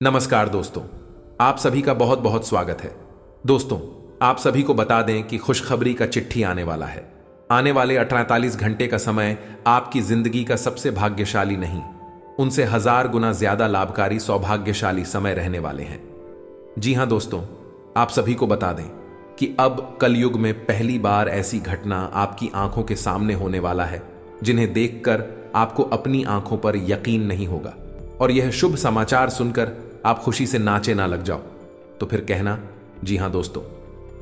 नमस्कार दोस्तों, आप सभी का बहुत बहुत स्वागत है। दोस्तों, आप सभी को बता दें कि खुशखबरी का चिट्ठी आने वाला है। आने वाले 48 घंटे का समय आपकी जिंदगी का सबसे भाग्यशाली नहीं, उनसे 1000 गुना ज्यादा लाभकारी सौभाग्यशाली समय रहने वाले हैं। जी हां दोस्तों, आप सभी को बता दें कि अब कलयुग में पहली बार ऐसी घटना आपकी आंखों के सामने होने वाला है जिन्हें देखकर आपको अपनी आंखों पर यकीन नहीं होगा। और यह शुभ समाचार सुनकर आप खुशी से नाचे ना लग जाओ तो फिर कहना। जी हां दोस्तों,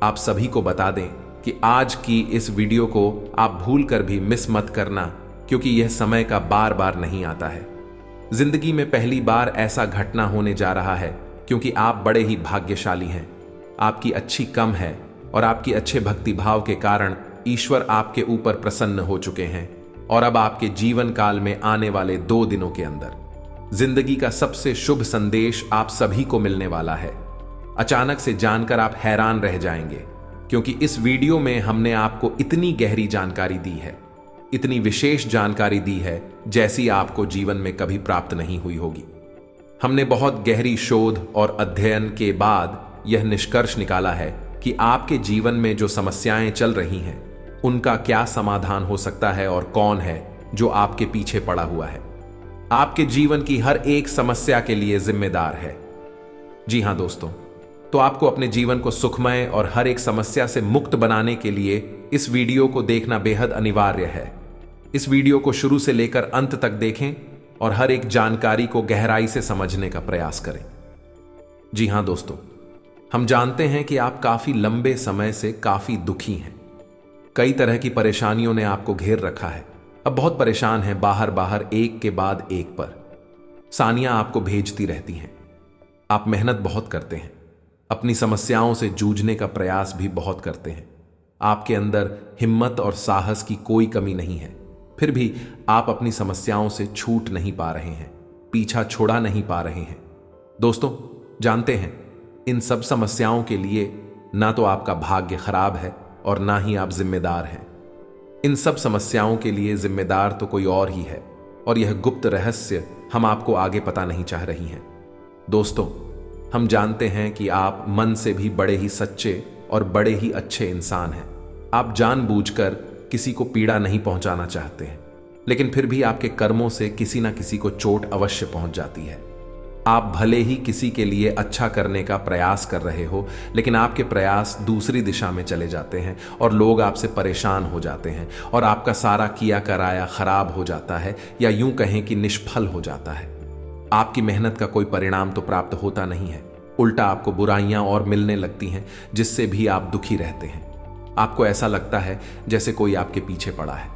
आप सभी को बता दें कि आज की इस वीडियो को आप भूल कर भी मिस मत करना, क्योंकि यह समय का बार बार नहीं आता है। जिंदगी में पहली बार ऐसा घटना होने जा रहा है, क्योंकि आप बड़े ही भाग्यशाली हैं। आपकी अच्छी कम है और आपकी अच्छे भक्ति भाव के कारण ईश्वर आपके ऊपर प्रसन्न हो चुके हैं। और अब आपके जीवन काल में आने वाले 2 दिनों के अंदर जिंदगी का सबसे शुभ संदेश आप सभी को मिलने वाला है। अचानक से जानकर आप हैरान रह जाएंगे, क्योंकि इस वीडियो में हमने आपको इतनी गहरी जानकारी दी है, इतनी विशेष जानकारी दी है जैसी आपको जीवन में कभी प्राप्त नहीं हुई होगी। हमने बहुत गहरी शोध और अध्ययन के बाद यह निष्कर्ष निकाला है कि आपके जीवन में जो समस्याएं चल रही हैं उनका क्या समाधान हो सकता है और कौन है जो आपके पीछे पड़ा हुआ है, आपके जीवन की हर एक समस्या के लिए जिम्मेदार है। जी हां दोस्तों, तो आपको अपने जीवन को सुखमय और हर एक समस्या से मुक्त बनाने के लिए इस वीडियो को देखना बेहद अनिवार्य है। इस वीडियो को शुरू से लेकर अंत तक देखें और हर एक जानकारी को गहराई से समझने का प्रयास करें। जी हां दोस्तों, हम जानते हैं कि आप काफी लंबे समय से काफी दुखी हैं। कई तरह की परेशानियों ने आपको घेर रखा है। अब बहुत परेशान हैं, बाहर बाहर एक के बाद एक पर सानियां आपको भेजती रहती हैं। आप मेहनत बहुत करते हैं, अपनी समस्याओं से जूझने का प्रयास भी बहुत करते हैं। आपके अंदर हिम्मत और साहस की कोई कमी नहीं है, फिर भी आप अपनी समस्याओं से छूट नहीं पा रहे हैं, पीछा छोड़ा नहीं पा रहे हैं। दोस्तों, जानते हैं इन सब समस्याओं के लिए ना तो आपका भाग्य खराब है और ना ही आप जिम्मेदार हैं। इन सब समस्याओं के लिए जिम्मेदार तो कोई और ही है, और यह गुप्त रहस्य हम आपको आगे पता नहीं चाह रही हैं। दोस्तों, हम जानते हैं कि आप मन से भी बड़े ही सच्चे और बड़े ही अच्छे इंसान हैं। आप जानबूझकर किसी को पीड़ा नहीं पहुंचाना चाहते हैं, लेकिन फिर भी आपके कर्मों से किसी ना किसी को चोट अवश्य पहुंच जाती है। आप भले ही किसी के लिए अच्छा करने का प्रयास कर रहे हो, लेकिन आपके प्रयास दूसरी दिशा में चले जाते हैं और लोग आपसे परेशान हो जाते हैं और आपका सारा किया कराया खराब हो जाता है, या यूं कहें कि निष्फल हो जाता है। आपकी मेहनत का कोई परिणाम तो प्राप्त होता नहीं है, उल्टा आपको बुराइयां और मिलने लगती हैं, जिससे भी आप दुखी रहते हैं। आपको ऐसा लगता है जैसे कोई आपके पीछे पड़ा है।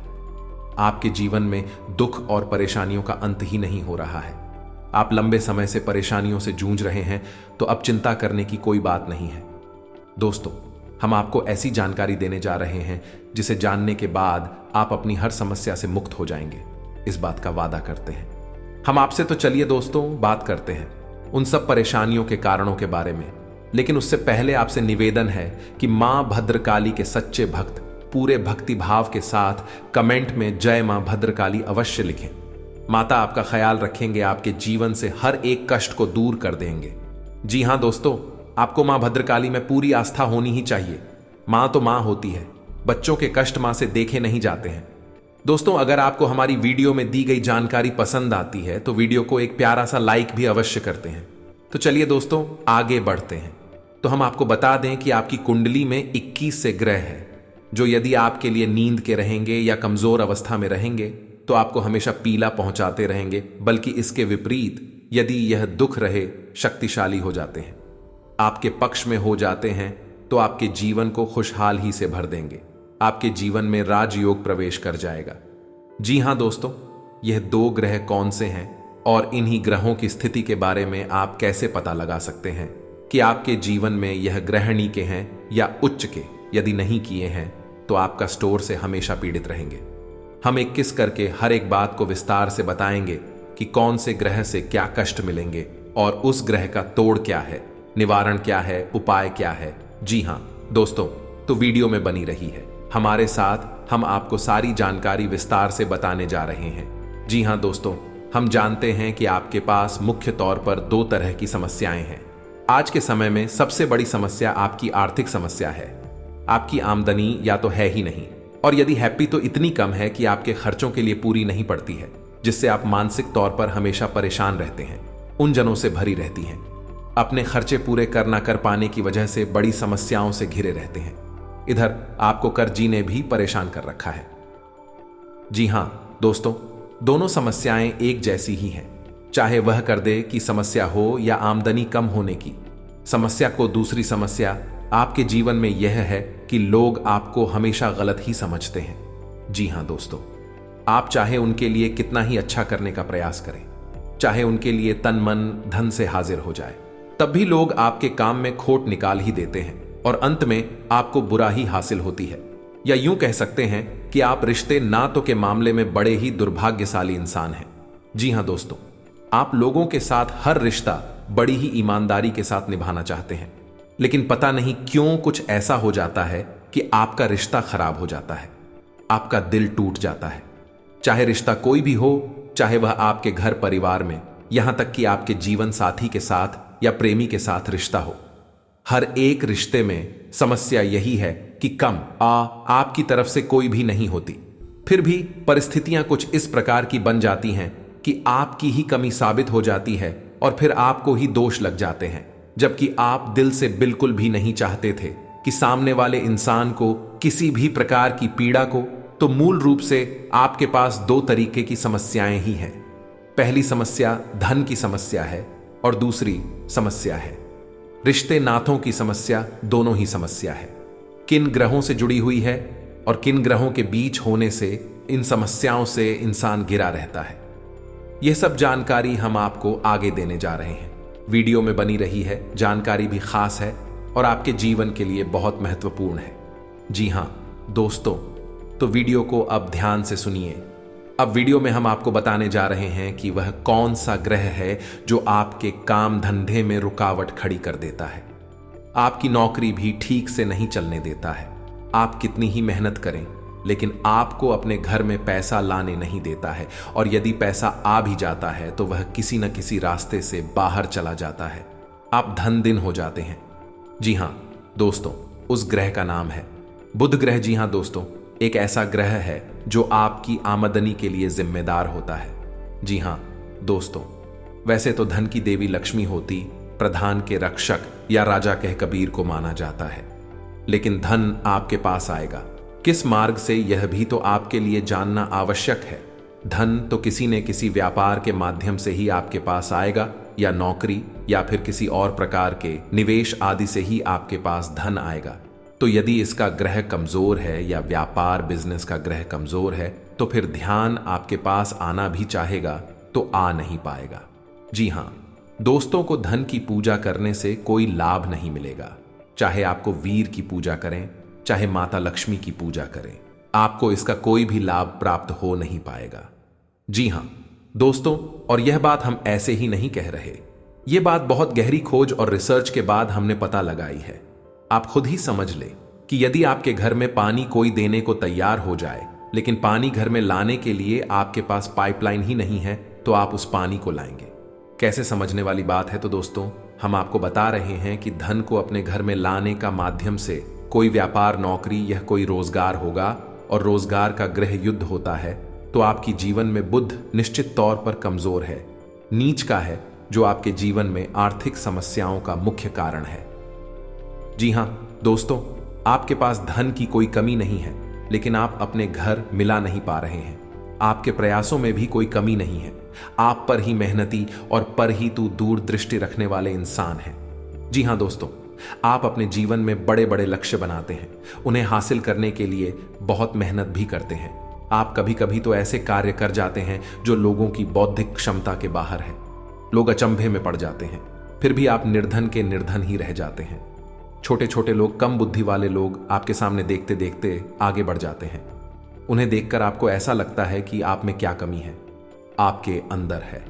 आपके जीवन में दुख और परेशानियों का अंत ही नहीं हो रहा है। आप लंबे समय से परेशानियों से जूझ रहे हैं, तो अब चिंता करने की कोई बात नहीं है। दोस्तों, हम आपको ऐसी जानकारी देने जा रहे हैं जिसे जानने के बाद आप अपनी हर समस्या से मुक्त हो जाएंगे, इस बात का वादा करते हैं हम आपसे। तो चलिए दोस्तों, बात करते हैं उन सब परेशानियों के कारणों के बारे में। लेकिन उससे पहले आपसे निवेदन है कि मां भद्रकाली के सच्चे भक्त पूरे भक्ति भाव के साथ कमेंट में जय मां भद्रकाली अवश्य लिखें। माता आपका ख्याल रखेंगे, आपके जीवन से हर एक कष्ट को दूर कर देंगे। जी हां दोस्तों, आपको मां भद्रकाली में पूरी आस्था होनी ही चाहिए। मां तो मां होती है, बच्चों के कष्ट मां से देखे नहीं जाते हैं। दोस्तों, अगर आपको हमारी वीडियो में दी गई जानकारी पसंद आती है तो वीडियो को एक प्यारा सा लाइक भी अवश्य करते हैं। तो चलिए दोस्तों, आगे बढ़ते हैं। तो हम आपको बता दें कि आपकी कुंडली में 21 से ग्रह है, जो यदि आपके लिए नींद के रहेंगे या कमजोर अवस्था में रहेंगे तो आपको हमेशा पीला पहुंचाते रहेंगे, बल्कि इसके विपरीत यदि यह दुख रहे शक्तिशाली हो जाते हैं, आपके पक्ष में हो जाते हैं, तो आपके जीवन को खुशहाल ही से भर देंगे। आपके जीवन में राजयोग प्रवेश कर जाएगा। जी हां दोस्तों, यह 2 ग्रह कौन से हैं और इन्हीं ग्रहों की स्थिति के बारे में आप कैसे पता लगा सकते हैं कि आपके जीवन में यह ग्रहणी के हैं या उच्च के। यदि नहीं किए हैं तो आपका स्टोर से हमेशा पीड़ित रहेंगे। हम एक किस करके हर एक बात को विस्तार से बताएंगे कि कौन से ग्रह से क्या कष्ट मिलेंगे और उस ग्रह का तोड़ क्या है, निवारण क्या है, उपाय क्या है। जी हां दोस्तों, तो वीडियो में बनी रही है हमारे साथ। हम आपको सारी जानकारी विस्तार से बताने जा रहे हैं। जी हां दोस्तों, हम जानते हैं कि आपके पास मुख्य तौर पर दो तरह की समस्याएं हैं। आज के समय में सबसे बड़ी समस्या आपकी आर्थिक समस्या है। आपकी आमदनी या तो है ही नहीं, और यदि हैप्पी तो इतनी कम है कि आपके खर्चों के लिए पूरी नहीं पड़ती है, जिससे आप मानसिक तौर पर हमेशा परेशान रहते हैं, उन जनों से भरी रहती हैं। अपने खर्चे पूरे कर ना कर पाने की वजह से बड़ी समस्याओं से घिरे रहते हैं। इधर आपको कर्जी ने भी परेशान कर रखा है। जी हां दोस्तों, दोनों समस्याएं एक जैसी ही हैं। चाहे वह कर दे की समस्या हो या आमदनी कम होने की समस्या को, दूसरी समस्या आपके जीवन में यह है कि लोग आपको हमेशा गलत ही समझते हैं। जी हां दोस्तों, आप चाहे उनके लिए कितना ही अच्छा करने का प्रयास करें, चाहे उनके लिए तन मन धन से हाजिर हो जाए, तब भी लोग आपके काम में खोट निकाल ही देते हैं और अंत में आपको बुरा ही हासिल होती है। या यूं कह सकते हैं कि आप रिश्ते नातों के मामले में बड़े ही दुर्भाग्यशाली इंसान हैं। जी हां दोस्तों, आप लोगों के साथ हर रिश्ता बड़ी ही ईमानदारी के साथ निभाना चाहते हैं, लेकिन पता नहीं क्यों कुछ ऐसा हो जाता है कि आपका रिश्ता खराब हो जाता है, आपका दिल टूट जाता है। चाहे रिश्ता कोई भी हो, चाहे वह आपके घर परिवार में, यहां तक कि आपके जीवन साथी के साथ या प्रेमी के साथ रिश्ता हो, हर एक रिश्ते में समस्या यही है कि कम आपकी तरफ से कोई भी नहीं होती। फिर भी परिस्थितियां कुछ इस प्रकार की बन जाती हैं कि आपकी ही कमी साबित हो जाती है और फिर आपको ही दोष लग जाते हैं, जबकि आप दिल से बिल्कुल भी नहीं चाहते थे कि सामने वाले इंसान को किसी भी प्रकार की पीड़ा को। तो मूल रूप से आपके पास दो तरीके की समस्याएं ही हैं। पहली समस्या धन की समस्या है और दूसरी समस्या है रिश्ते नातों की समस्या। दोनों ही समस्या है किन ग्रहों से जुड़ी हुई है और किन ग्रहों के बीच होने से इन समस्याओं से इंसान घिरा रहता है। यह सब जानकारी हम आपको आगे देने जा रहे हैं। वीडियो में बनी रही है जानकारी भी खास है और आपके जीवन के लिए बहुत महत्वपूर्ण है। जी हां दोस्तों, तो वीडियो को अब ध्यान से सुनिए। अब वीडियो में हम आपको बताने जा रहे हैं कि वह कौन सा ग्रह है जो आपके काम धंधे में रुकावट खड़ी कर देता है, आपकी नौकरी भी ठीक से नहीं चलने देता है। आप कितनी ही मेहनत करें लेकिन आपको अपने घर में पैसा लाने नहीं देता है, और यदि पैसा आ भी जाता है तो वह किसी न किसी रास्ते से बाहर चला जाता है। आप धन दिन हो जाते हैं। जी हां दोस्तों, उस ग्रह का नाम है बुध ग्रह। जी हां दोस्तों, एक ऐसा ग्रह है जो आपकी आमदनी के लिए जिम्मेदार होता है। जी हां दोस्तों, वैसे तो धन की देवी लक्ष्मी होती, प्रधान के रक्षक या राजा कह कबीर को माना जाता है, लेकिन धन आपके पास आएगा किस मार्ग से, यह भी तो आपके लिए जानना आवश्यक है। धन तो किसी न किसी व्यापार के माध्यम से ही आपके पास आएगा, या नौकरी या फिर किसी और प्रकार के निवेश आदि से ही आपके पास धन आएगा। तो यदि इसका ग्रह कमजोर है या व्यापार बिजनेस का ग्रह कमजोर है, तो फिर ध्यान आपके पास आना भी चाहेगा तो आ नहीं पाएगा। जी हां दोस्तों, को धन की पूजा करने से कोई लाभ नहीं मिलेगा। चाहे आपको वीर की पूजा करें, चाहे माता लक्ष्मी की पूजा करें, आपको इसका कोई भी लाभ प्राप्त हो नहीं पाएगा। जी हां दोस्तों, और यह बात हम ऐसे ही नहीं कह रहे। यह बात बहुत गहरी खोज और रिसर्च के बाद हमने पता लगाई है। आप खुद ही समझ ले कि यदि आपके घर में पानी कोई देने को तैयार हो जाए, लेकिन पानी घर में लाने के लिए आपके पास पाइपलाइन ही नहीं है, तो आप उस पानी को लाएंगे कैसे? समझने वाली बात है। तो दोस्तों, हम आपको बता रहे हैं कि धन को अपने घर में लाने का माध्यम से कोई व्यापार, नौकरी या कोई रोजगार होगा, और रोजगार का ग्रह युद्ध होता है तो आपकी जीवन में बुध निश्चित तौर पर कमजोर है, नीच का है, जो आपके जीवन में आर्थिक समस्याओं का मुख्य कारण है। जी हां दोस्तों, आपके पास धन की कोई कमी नहीं है, लेकिन आप अपने घर मिला नहीं पा रहे हैं। आपके प्रयासों में भी कोई कमी नहीं है। आप पर ही मेहनती और पर ही तू दूर दृष्टि रखने वाले इंसान हैं। जी हां दोस्तों, आप अपने जीवन में बड़े बड़े लक्ष्य बनाते हैं, उन्हें हासिल करने के लिए बहुत मेहनत भी करते हैं। आप कभी कभी तो ऐसे कार्य कर जाते हैं जो लोगों की बौद्धिक क्षमता के बाहर है। लोग अचंभे में पड़ जाते हैं, फिर भी आप निर्धन के निर्धन ही रह जाते हैं। छोटे छोटे लोग, कम बुद्धि वाले लोग आपके सामने देखते देखते आगे बढ़ जाते हैं। उन्हें देखकर आपको ऐसा लगता है कि आप में क्या कमी है, आपके अंदर है।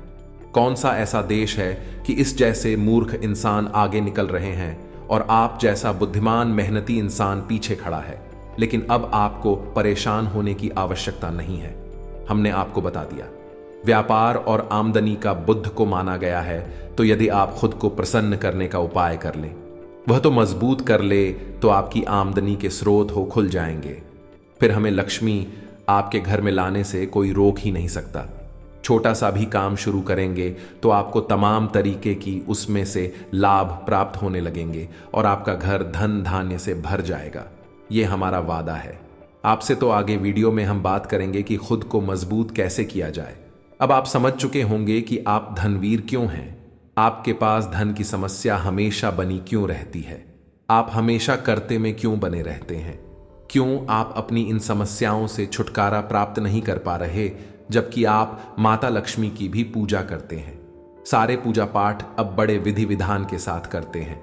कौन सा ऐसा देश है कि इस जैसे मूर्ख इंसान आगे निकल रहे हैं और आप जैसा बुद्धिमान मेहनती इंसान पीछे खड़ा है। लेकिन अब आपको परेशान होने की आवश्यकता नहीं है। हमने आपको बता दिया व्यापार और आमदनी का बुद्ध को माना गया है, तो यदि आप खुद को प्रसन्न करने का उपाय कर लें, वह तो मजबूत कर ले, तो आपकी आमदनी के स्रोत हो खुल जाएंगे। फिर हमें लक्ष्मी आपके घर में लाने से कोई रोक ही नहीं सकता। छोटा सा भी काम शुरू करेंगे तो आपको तमाम तरीके की उसमें से लाभ प्राप्त होने लगेंगे और आपका घर धन धान्य से भर जाएगा। ये हमारा वादा है। आपसे तो आगे वीडियो में हम बात करेंगे कि खुद को मजबूत कैसे किया जाए। अब आप समझ चुके होंगे कि आप धनवीर क्यों हैं, आपके पास धन की समस्या हमेशा बनी क्यों रहती है, आप हमेशा कर्ते में क्यों बने रहते हैं, क्यों आप अपनी इन समस्याओं से छुटकारा प्राप्त नहीं कर पा रहे, जबकि आप माता लक्ष्मी की भी पूजा करते हैं। सारे पूजा पाठ अब बड़े विधि विधान के साथ करते हैं।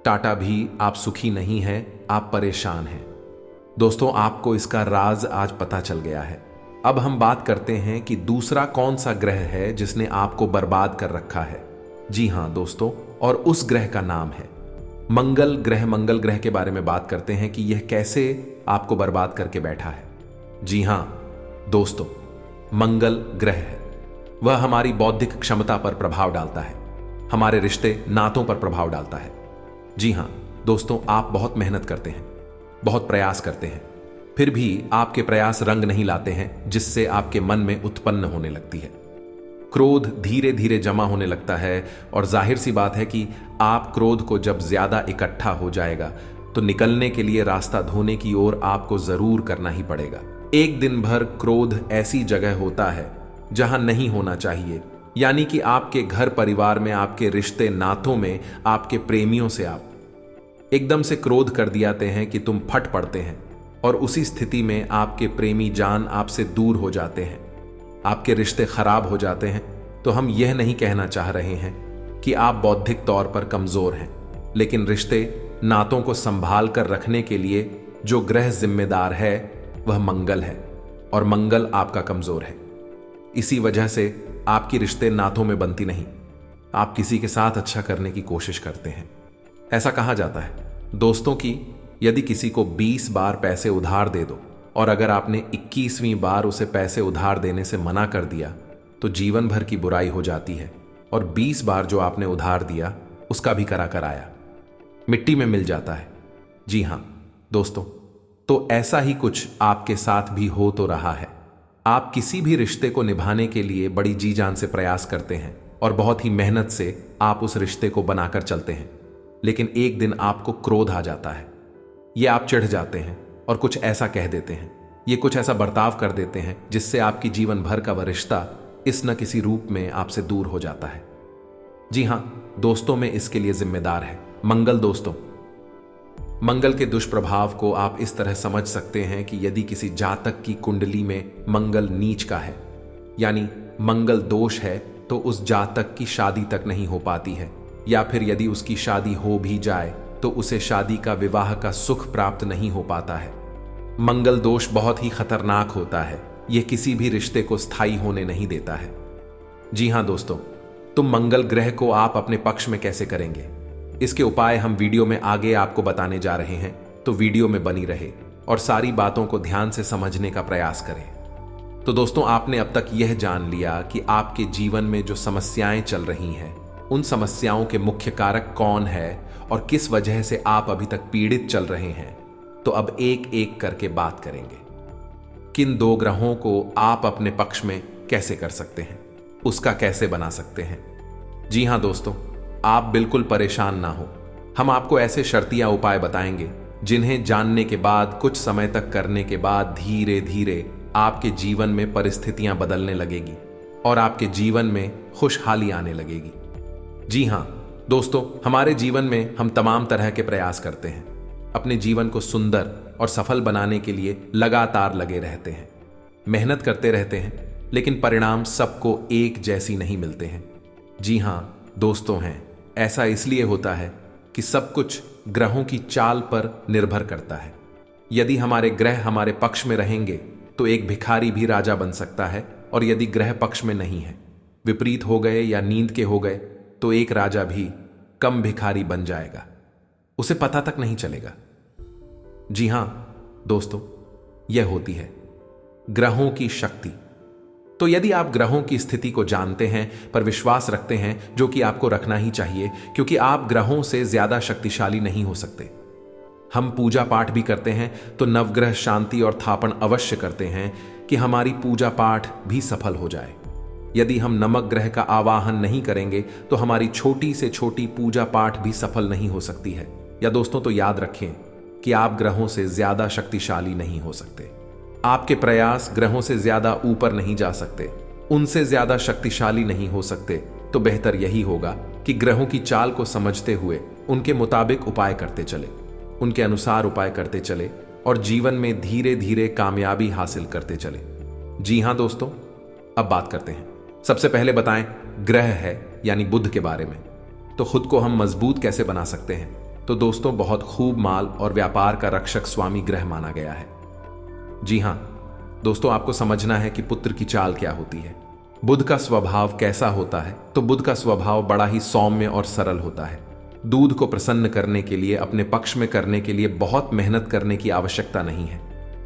टाटा भी आप सुखी नहीं हैं, आप परेशान हैं। दोस्तों, आपको इसका राज आज पता चल गया है। अब हम बात करते हैं कि दूसरा कौन सा ग्रह है जिसने आपको बर्बाद कर रखा है। जी हां दोस्तों, और उस ग्रह का नाम है मंगल ग्रह। मंगल ग्रह के बारे में बात करते हैं कि यह कैसे आपको बर्बाद करके बैठा है। जी हां दोस्तों, मंगल ग्रह है, वह हमारी बौद्धिक क्षमता पर प्रभाव डालता है, हमारे रिश्ते नातों पर प्रभाव डालता है। जी हां दोस्तों, आप बहुत मेहनत करते हैं, बहुत प्रयास करते हैं, फिर भी आपके प्रयास रंग नहीं लाते हैं, जिससे आपके मन में उत्पन्न होने लगती है क्रोध। धीरे धीरे जमा होने लगता है और जाहिर सी बात है कि आप क्रोध को जब ज्यादा इकट्ठा हो जाएगा तो निकलने के लिए रास्ता धोने की ओर आपको जरूर करना ही पड़ेगा। एक दिन भर क्रोध ऐसी जगह होता है जहां नहीं होना चाहिए, यानी कि आपके घर परिवार में, आपके रिश्ते नातों में, आपके प्रेमियों से आप एकदम से क्रोध कर दियाते हैं कि तुम फट पड़ते हैं और उसी स्थिति में आपके प्रेमी जान आपसे दूर हो जाते हैं, आपके रिश्ते खराब हो जाते हैं। तो हम यह नहीं कहना चाह रहे हैं कि आप बौद्धिक तौर पर कमजोर हैं, लेकिन रिश्ते नातों को संभाल कर रखने के लिए जो ग्रह जिम्मेदार है वह मंगल है, और मंगल आपका कमजोर है। इसी वजह से आपकी रिश्ते नातों में बनती नहीं। आप किसी के साथ अच्छा करने की कोशिश करते हैं। ऐसा कहा जाता है दोस्तों कि यदि किसी को 20 बार पैसे उधार दे दो और अगर आपने 21वीं बार उसे पैसे उधार देने से मना कर दिया तो जीवन भर की बुराई हो जाती है, और 20 बार जो आपने उधार दिया उसका भी करा कराया मिट्टी में मिल जाता है। जी हां दोस्तों, तो ऐसा ही कुछ आपके साथ भी हो तो रहा है। आप किसी भी रिश्ते को निभाने के लिए बड़ी जी जान से प्रयास करते हैं और बहुत ही मेहनत से आप उस रिश्ते को बनाकर चलते हैं, लेकिन एक दिन आपको क्रोध आ जाता है। ये आप चिढ़ जाते हैं और कुछ ऐसा कह देते हैं, ये कुछ ऐसा बर्ताव कर देते हैं जिससे आपकी जीवन भर का वह रिश्ता इस न किसी रूप में आपसे दूर हो जाता है। जी हां दोस्तों, में इसके लिए जिम्मेदार है मंगल। दोस्तों, मंगल के दुष्प्रभाव को आप इस तरह समझ सकते हैं कि यदि किसी जातक की कुंडली में मंगल नीच का है, यानी मंगल दोष है, तो उस जातक की शादी तक नहीं हो पाती है, या फिर यदि उसकी शादी हो भी जाए तो उसे शादी का, विवाह का सुख प्राप्त नहीं हो पाता है। मंगल दोष बहुत ही खतरनाक होता है, यह किसी भी रिश्ते को स्थायी होने नहीं देता है। जी हां दोस्तों, तो मंगल ग्रह को आप अपने पक्ष में कैसे करेंगे, इसके उपाय हम वीडियो में आगे आपको बताने जा रहे हैं, तो वीडियो में बनी रहे और सारी बातों को ध्यान से समझने का प्रयास करें। तो दोस्तों, आपने अब तक यह जान लिया कि आपके जीवन में जो समस्याएं चल रही हैं, उन समस्याओं के मुख्य कारक कौन है और किस वजह से आप अभी तक पीड़ित चल रहे हैं। तो अब एक एक करके बात करेंगे। किन दो ग्रहों को आप अपने पक्ष में कैसे कर सकते हैं, उसका कैसे बना सकते हैं। जी हां दोस्तों, आप बिल्कुल परेशान ना हो। हम आपको ऐसे शर्तिया उपाय बताएंगे जिन्हें जानने के बाद, कुछ समय तक करने के बाद धीरे धीरे आपके जीवन में परिस्थितियां बदलने लगेगी और आपके जीवन में खुशहाली आने लगेगी। जी हां दोस्तों, हमारे जीवन में हम तमाम तरह के प्रयास करते हैं, अपने जीवन को सुंदर और सफल बनाने के लिए लगातार लगे रहते हैं, मेहनत करते रहते हैं, लेकिन परिणाम सबको एक जैसी नहीं मिलते हैं। जी हां दोस्तों, हैं ऐसा इसलिए होता है कि सब कुछ ग्रहों की चाल पर निर्भर करता है। यदि हमारे ग्रह हमारे पक्ष में रहेंगे तो एक भिखारी भी राजा बन सकता है, और यदि ग्रह पक्ष में नहीं है, विपरीत हो गए या नींद के हो गए, तो एक राजा भी कम भिखारी बन जाएगा, उसे पता तक नहीं चलेगा। जी हां दोस्तों, यह होती है ग्रहों की शक्ति। तो यदि आप ग्रहों की स्थिति को जानते हैं पर विश्वास रखते हैं, जो कि आपको रखना ही चाहिए, क्योंकि आप ग्रहों से ज्यादा शक्तिशाली नहीं हो सकते। हम पूजा पाठ भी करते हैं तो नवग्रह शांति और थापन अवश्य करते हैं कि हमारी पूजा पाठ भी सफल हो जाए। यदि हम नमक ग्रह का आवाहन नहीं करेंगे तो हमारी छोटी से छोटी पूजा पाठ भी सफल नहीं हो सकती है। या दोस्तों, तो याद रखें कि आप ग्रहों से ज्यादा शक्तिशाली नहीं हो सकते। आपके प्रयास ग्रहों से ज्यादा ऊपर नहीं जा सकते, उनसे ज्यादा शक्तिशाली नहीं हो सकते। तो बेहतर यही होगा कि ग्रहों की चाल को समझते हुए उनके मुताबिक उपाय करते चले, उनके अनुसार उपाय करते चले और जीवन में धीरे धीरे कामयाबी हासिल करते चले। जी हां दोस्तों, अब बात करते हैं। सबसे पहले बताएं ग्रह है यानी बुध के बारे में। तो खुद को हम मजबूत कैसे बना सकते हैं? तो दोस्तों, बहुत खूब माल और व्यापार का रक्षक स्वामी ग्रह माना गया है। जी हां दोस्तों, आपको समझना है कि पुत्र की चाल क्या होती है, बुध का स्वभाव कैसा होता है। तो बुध का स्वभाव बड़ा ही सौम्य और सरल होता है। दूध को प्रसन्न करने के लिए, अपने पक्ष में करने के लिए बहुत मेहनत करने की आवश्यकता नहीं है।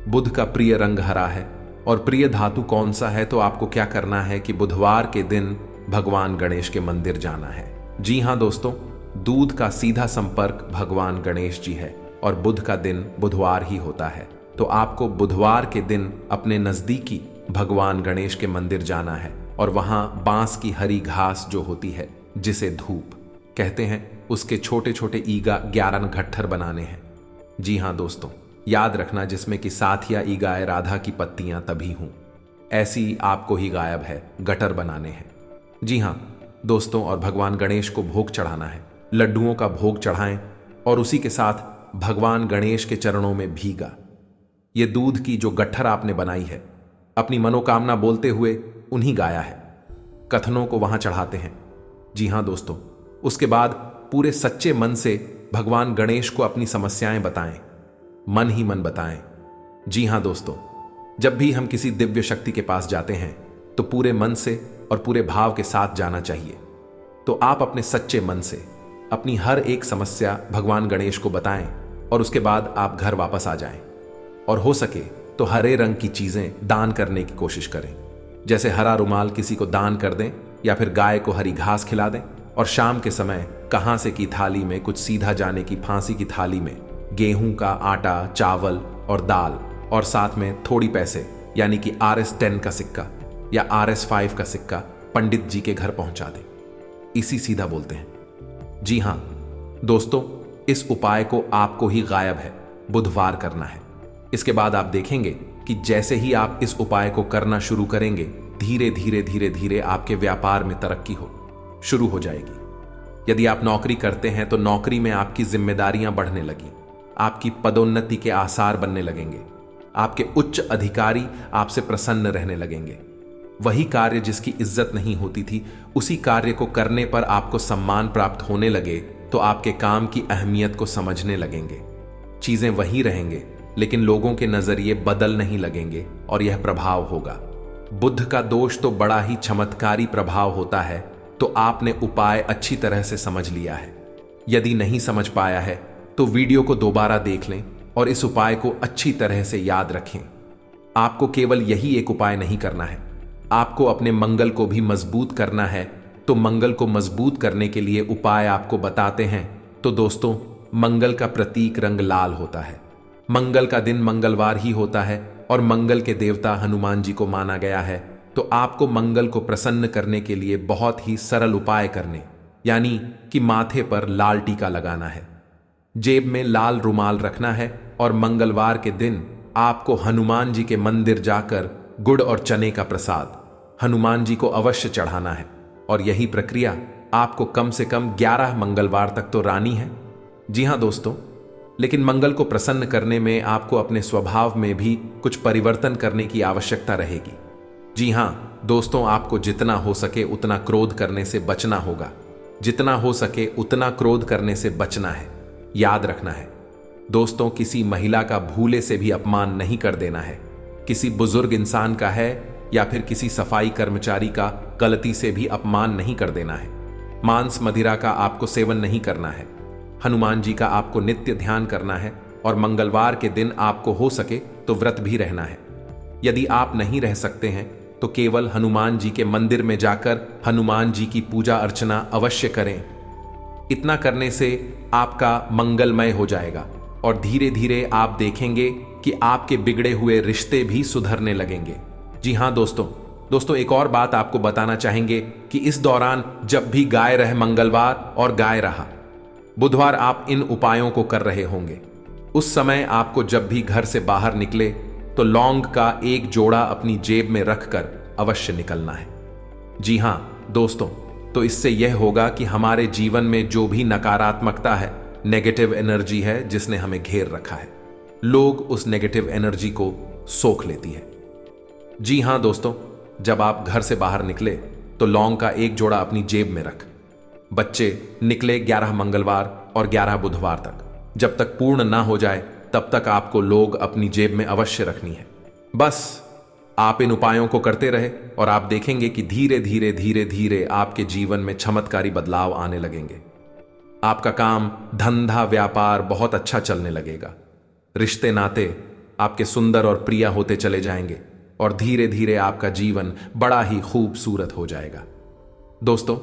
बुध का प्रिय रंग हरा है और प्रिय धातु कौन सा है? तो आपको क्या करना है कि बुधवार के दिन भगवान गणेश के मंदिर जाना है। जी हां दोस्तों, दूध का सीधा संपर्क भगवान गणेश जी है और बुध का दिन बुधवार ही होता है। तो आपको बुधवार के दिन अपने नजदीकी भगवान गणेश के मंदिर जाना है और वहां बांस की हरी घास जो होती है, जिसे धूप कहते हैं, उसके छोटे छोटे ईगा 11 गट्ठर बनाने हैं। जी हां दोस्तों, याद रखना जिसमें कि साथिया ईगाए राधा की पत्तियां तभी हूं, ऐसी आपको ही गायब है, गटर बनाने हैं। जी हां दोस्तों, और भगवान गणेश को भोग चढ़ाना है। लड्डुओं का भोग चढ़ाएं और उसी के साथ भगवान गणेश के चरणों में भीगा ये दूध की जो गट्ठर आपने बनाई है, अपनी मनोकामना बोलते हुए उन्हीं गाया है, कथनों को वहां चढ़ाते हैं। जी हां दोस्तों, उसके बाद पूरे सच्चे मन से भगवान गणेश को अपनी समस्याएं बताएं, मन ही मन बताएं। जी हां दोस्तों, जब भी हम किसी दिव्य शक्ति के पास जाते हैं तो पूरे मन से और पूरे भाव के साथ जाना चाहिए। तो आप अपने सच्चे मन से अपनी हर एक समस्या भगवान गणेश को बताएं और उसके बाद आप घर वापस आ जाएं। और हो सके तो हरे रंग की चीजें दान करने की कोशिश करें, जैसे हरा रुमाल किसी को दान कर दें या फिर गाय को हरी घास खिला दें। और शाम के समय कहां से की थाली में कुछ सीधा जाने की फांसी की थाली में गेहूं का आटा, चावल और दाल और साथ में थोड़ी पैसे यानी कि RS10 का सिक्का या RS5 का सिक्का पंडित जी के घर पहुंचा दें। इसी सीधा बोलते हैं। जी हां दोस्तों, इस उपाय को आपको ही गायब है बुधवार करना है। इसके बाद आप देखेंगे कि जैसे ही आप इस उपाय को करना शुरू करेंगे, धीरे धीरे धीरे धीरे आपके व्यापार में तरक्की शुरू हो जाएगी। यदि आप नौकरी करते हैं तो नौकरी में आपकी जिम्मेदारियां बढ़ने लगी, आपकी पदोन्नति के आसार बनने लगेंगे, आपके उच्च अधिकारी आपसे प्रसन्न रहने लगेंगे। वही कार्य जिसकी इज्जत नहीं होती थी, उसी कार्य को करने पर आपको सम्मान प्राप्त होने लगे तो आपके काम की अहमियत को समझने लगेंगे। चीजें वही रहेंगे लेकिन लोगों के नजरिए बदल नहीं लगेंगे और यह प्रभाव होगा। बुध का दोष तो बड़ा ही चमत्कारी प्रभाव होता है। तो आपने उपाय अच्छी तरह से समझ लिया है। यदि नहीं समझ पाया है तो वीडियो को दोबारा देख लें और इस उपाय को अच्छी तरह से याद रखें। आपको केवल यही एक उपाय नहीं करना है, आपको अपने मंगल को भी मजबूत करना है। तो मंगल को मजबूत करने के लिए उपाय आपको बताते हैं। तो दोस्तों, मंगल का प्रतीक रंग लाल होता है। मंगल का दिन मंगलवार ही होता है और मंगल के देवता हनुमान जी को माना गया है। तो आपको मंगल को प्रसन्न करने के लिए बहुत ही सरल उपाय करने, यानी कि माथे पर लाल टीका लगाना है, जेब में लाल रुमाल रखना है और मंगलवार के दिन आपको हनुमान जी के मंदिर जाकर गुड़ और चने का प्रसाद हनुमान जी को अवश्य चढ़ाना है। और यही प्रक्रिया आपको कम से कम 11 मंगलवार तक तो रानी है। जी हां दोस्तों, लेकिन मंगल को प्रसन्न करने में आपको अपने स्वभाव में भी कुछ परिवर्तन करने की आवश्यकता रहेगी। जी हां दोस्तों, आपको जितना हो सके उतना क्रोध करने से बचना होगा, जितना हो सके उतना क्रोध करने से बचना है। याद रखना है दोस्तों, किसी महिला का भूले से भी अपमान नहीं कर देना है, किसी बुजुर्ग इंसान का है या फिर किसी सफाई कर्मचारी का गलती से भी अपमान नहीं कर देना है। मांस मदिरा का आपको सेवन नहीं करना है। हनुमान जी का आपको नित्य ध्यान करना है और मंगलवार के दिन आपको हो सके तो व्रत भी रहना है। यदि आप नहीं रह सकते हैं तो तो केवल हनुमान जी के मंदिर में जाकर हनुमान जी की पूजा अर्चना अवश्य करें। इतना करने से आपका मंगलमय हो जाएगा और धीरे धीरे आप देखेंगे कि आपके बिगड़े हुए रिश्ते भी सुधरने लगेंगे। जी हाँ दोस्तों एक और बात आपको बताना चाहेंगे कि इस दौरान जब भी गाय रहे मंगलवार और गाय रहा बुधवार आप इन उपायों को कर रहे होंगे, उस समय आपको जब भी घर से बाहर निकले तो लौंग का एक जोड़ा अपनी जेब में रखकर अवश्य निकलना है। जी हां दोस्तों, तो इससे यह होगा कि हमारे जीवन में जो भी नकारात्मकता है, नेगेटिव एनर्जी है जिसने हमें घेर रखा है, लोग उस नेगेटिव एनर्जी को सोख लेती है। जी हां दोस्तों, जब आप घर से बाहर निकले तो लौंग का एक जोड़ा अपनी जेब में रख। बच्चे निकले 11 मंगलवार और 11 बुधवार तक, जब तक पूर्ण ना हो जाए तब तक आपको लोग अपनी जेब में अवश्य रखनी है। बस आप इन उपायों को करते रहे और आप देखेंगे कि धीरे धीरे आपके जीवन में चमत्कारी बदलाव आने लगेंगे। आपका काम धंधा व्यापार बहुत अच्छा चलने लगेगा, रिश्ते नाते आपके सुंदर और प्रिय होते चले जाएंगे और धीरे धीरे आपका जीवन बड़ा ही खूबसूरत हो जाएगा। दोस्तों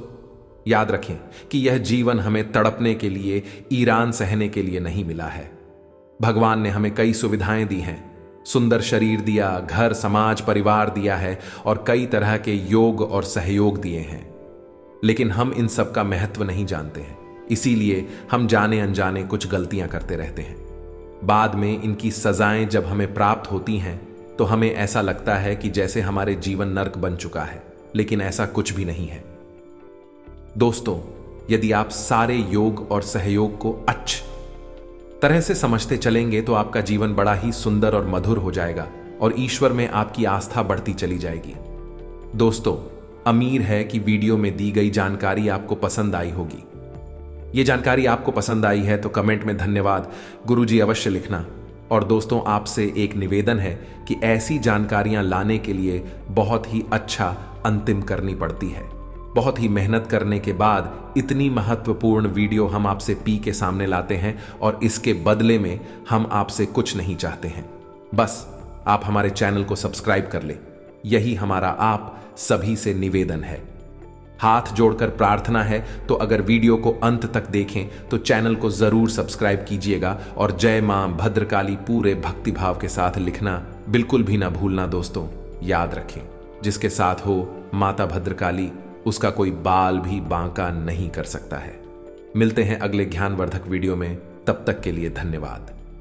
याद रखें कि यह जीवन हमें तड़पने के लिए, ईरान सहने के लिए नहीं मिला है। भगवान ने हमें कई सुविधाएं दी हैं, सुंदर शरीर दिया, घर समाज परिवार दिया है और कई तरह के योग और सहयोग दिए हैं, लेकिन हम इन सब का महत्व नहीं जानते हैं। इसीलिए हम जाने अनजाने कुछ गलतियां करते रहते हैं। बाद में इनकी सजाएं जब हमें प्राप्त होती हैं तो हमें ऐसा लगता है कि जैसे हमारे जीवन नर्क बन चुका है, लेकिन ऐसा कुछ भी नहीं है। दोस्तों यदि आप सारे योग और सहयोग को अच्छी तरह से समझते चलेंगे तो आपका जीवन बड़ा ही सुंदर और मधुर हो जाएगा और ईश्वर में आपकी आस्था बढ़ती चली जाएगी। दोस्तों उम्मीद है कि वीडियो में दी गई जानकारी आपको पसंद आई होगी। ये जानकारी आपको पसंद आई है तो कमेंट में धन्यवाद गुरुजी अवश्य लिखना। और दोस्तों आपसे एक निवेदन है कि ऐसी जानकारियां लाने के लिए बहुत ही अच्छा अंतिम करनी पड़ती है। बहुत ही मेहनत करने के बाद इतनी महत्वपूर्ण वीडियो हम आपसे पी के सामने लाते हैं और इसके बदले में हम आपसे कुछ नहीं चाहते हैं, बस आप हमारे चैनल को सब्सक्राइब कर ले। यही हमारा आप सभी से निवेदन है। हाथ जोड़कर प्रार्थना है तो अगर वीडियो को अंत तक देखें तो चैनल को जरूर सब्सक्राइब कीजिएगा और जय मां भद्रकाली पूरे भक्तिभाव के साथ लिखना बिल्कुल भी ना भूलना। दोस्तों याद रखें, जिसके साथ हो माता भद्रकाली उसका कोई बाल भी बांका नहीं कर सकता है। मिलते हैं अगले ज्ञानवर्धक वीडियो में, तब तक के लिए धन्यवाद।